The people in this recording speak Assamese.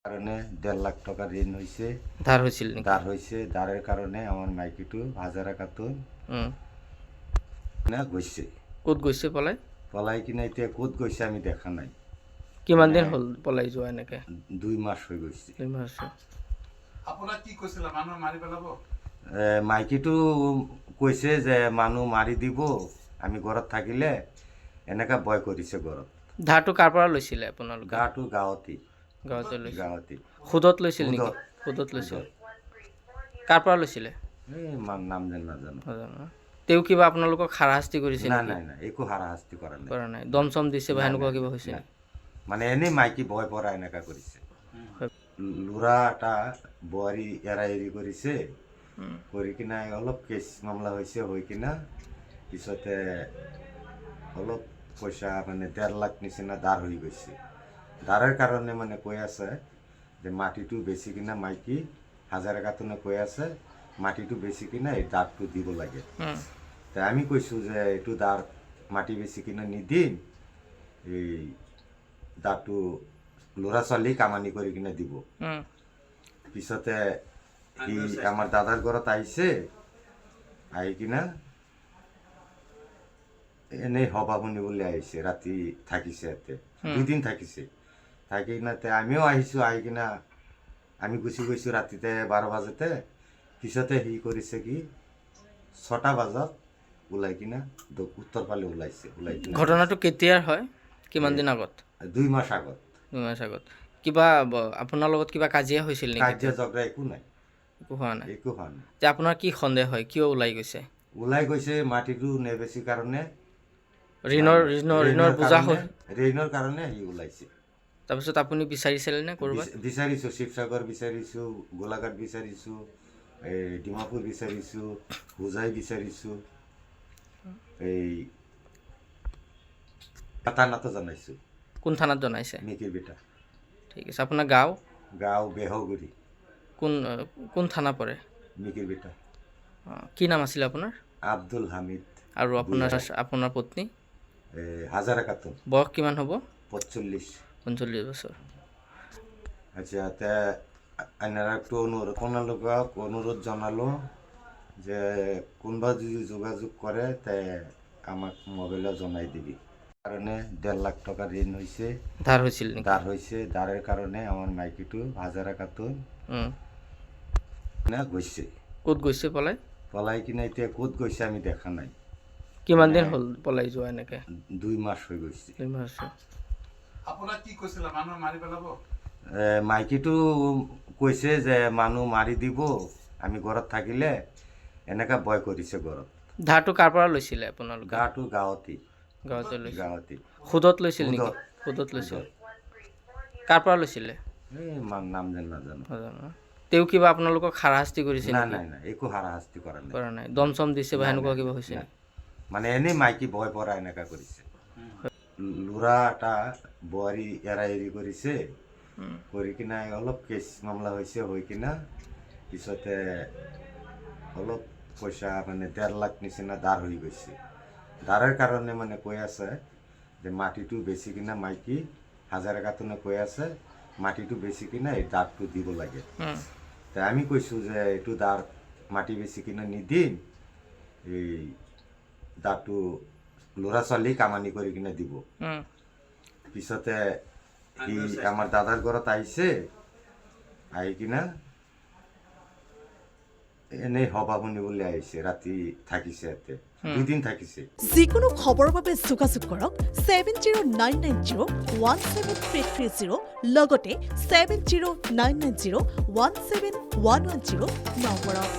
কারণে 1.5 লাখ টাকা ঋণ হয়েছে, ধার হয়েছিল নাকি? ধার হয়েছে। ধারের কারণে আমার মাইকিটু হাজারা খাতুন না গইছে। ক'ত গৈছে পলাই? পলাই কিনা এতিয়া ক'ত গৈছে আমি দেখা নাই। কিমান দিন হ'ল পলাই যোৱা এনেকে? 2 মাস হৈ গৈছে। 2 মাস। আপোনাক কি কৈছিল মানুহ মাৰি পেলাব? মাইকিটু কৈছে যে মানুহ মাৰি দিব আমি ঘৰত থাকিলে, এনেকা ভয় কৰিছে ঘৰত। ধাৰটো কাৰ পৰা লৈছিলে আপোনালোকে? গাটো গাঁৱতী গাঁৱতে লৈছিল। গাঁৱতী সুদত লৈছিল নেকি? সুদত লৈছিল। কাৰ পৰা লৈছিলে? নাম যেন নাজানো। নাজানো ন? তেওঁ কিবা আপোনালোকক হাৰাশাস্তি কৰিছে নাই নেকি? নাই নাই, একো হাৰাশাস্তি কৰা নাই। কৰা নাই। দম চম দিছে বা নাই, সেনেকুৱা নাই, কিবা হৈছে নাই। নেকি? মানে এনেই মাইকী ভয় পৰা এনেকা কৰিছে। ল'ৰা এটা বোৱাৰী এৰা এৰি কৰিছে, কৰি কিনা অলপ কেছ মামলা হৈছে, হৈ কিনা পিছতে অলপ পইচা মানে 1.5 লাখ নিচিনা ধাৰ হৈ গৈছে। ধাৰৰ কাৰণে মানে কৈ আছে যে মাটিটো বেচি কিনা মাইকী হাজাৰা খাতুনে কৈ আছে মাটিটো বেচি কিনা এই ধাৰটো দিব লাগে। তাই আমি কৈছোঁ যে এইটো ধাৰ মাটি বেচি কিনা নিদিম, এই ধাৰটো ল'ৰা ছোৱালী কামানি কৰি কিনে দিব। পিছতে সি আমাৰ দাদাৰ ঘৰত আহিছে, আহি কিনা এনেই সভা শুনিবলৈ আহিছে, ৰাতি থাকিছে ইয়াতে 2 দিন থাকিছে। থাকি কিনা আমিও আহিছোঁ, আহি কিনা আমি গুচি গৈছোঁ ৰাতিতে 12 বজাতে। পিছতে সি কৰিছে কি 6টা বজাত ওলাই কিনা উত্তৰ ফালে ওলাইছে। ওলাই কিনা ঘটনাটো কেতিয়াৰ হয়? কিমান দিন আগত? 2 মাস আগত। 2 মাস আগত। কিবা আপোনাৰ লগত কিবা কাজিয়া হৈছিল নেকি? কাজিয়া ঝগড়া একো নাই, একো হোৱা নাই। একো হোৱা নাই। যে আপোনাৰ কি সন্দেহ হয়, কিয় ওলাই গৈছে? ওলাই গৈছে মাটিটো নেবেচি কাৰণে, ঋণৰ বোজা হ'ল। ঋণৰ কাৰণে সি ওলাইছে। তাৰপিছত আপুনি বিচাৰিছিলে নে ক'ৰবাত? বিচাৰিছোঁ, শিৱসাগৰ বিচাৰিছোঁ, গোলাঘাট বিচাৰিছোঁ, এই ডিমাপুৰ বিচাৰিছোঁ, হোজাই বিচাৰিছোঁ, এই থানাতো জনাইছোঁ। কোন থানাত জনাইছে? মিকিৰ বেটা। ঠিক আছে। আপোনাৰ গাঁও? গাঁও বেহগুৰি, কোন থানা পৰে? মিকিৰ বেটা। কি নাম আছিলে আপোনাৰ? আব্দুল হামিদ। আৰু আপোনাৰ পত্নী? হাজাৰা খাতুন। বয়স কিমান হ'ব? 45। 45 বছৰ। আচ্ছা, তে আপনাৰা একটু আপোনালোকক অনুৰোধ জনালোঁ যে কোনোবা যদি যোগাযোগ কৰে তে আমাক মোবাইলে জনাই দিবি। কারণে 1.5 লাখ টাকা ঋণ হয়েছে, ধার হয়েছিল নাকি? ধার হয়েছে। ধারের কারণে আমার মাইকিটু হাজারা খাতুন না গইছে। ক'ত গৈছে পলাই? পলাই কিনা এতিয়া ক'ত গৈছে আমি দেখা নাই। কিমান দিন হ'ল পলাই যোৱা এনেকে? 2 মাস হৈ গৈছে। 2 মাস। আপোনাক কি কৈছিল মানুহ মাৰি পেলাব? মাইকিটু কৈছে যে মানুহ মাৰি দিব আমি ঘৰত থাকিলে, এনেকা ভয় কৰিছে ঘৰত। ধাৰটো কাৰ পৰা লৈছিলে আপোনালোকে? গাটো গাঁৱতী গাঁৱতে লৈছিল। গাঁৱতী সুদত লৈছিল নেকি? সুদত লৈছিল। কাৰ পৰা লৈছিলে? নাম যেন নাজানো। নাজানো ন? তেওঁ কিবা আপোনালোকক হাৰাশাস্তি কৰিছে নাই নেকি? নাই নাই, একো হাৰাশাস্তি কৰা নাই। কৰা নাই। দম চম দিছে বা নাই, সেনেকুৱা নাই, কিবা হৈছে নাই। নেকি? মানে এনেই মাইকী ভয় পৰা এনেকা কৰিছে। ল'ৰা এটা বোৱাৰী এৰা এৰি কৰিছে, কৰি কিনা অলপ কেছ মামলা হৈছে, হৈ কিনা পিছতে অলপ পইচা মানে 1.5 লাখ নিচিনা ধাৰ হৈ গৈছে। ধাৰৰ কাৰণে মানে কৈ আছে যে মাটিটো বেচি কিনা মাইকী হাজাৰা খাতুনে কৈ আছে মাটিটো বেচি কিনা এই ধাৰটো দিব লাগে। তাই আমি কৈছোঁ যে এইটো ধাৰ মাটি বেচি কিনা নিদিম, এই ধাৰটো ল'ৰা ছোৱালী কামানি কৰি কিনে দিব। পিছতে সি আমাৰ দাদাৰ ঘৰত আহিছে, আহি কিনা এনেই সভা শুনিবলৈ আহিছে, ৰাতি থাকিছে ইয়াতে 2 দিন থাকিছে। যিকোনো খবৰৰ বাবে যোগাযোগ কৰক 7099017330 লগতে 7099017110 নম্বৰত।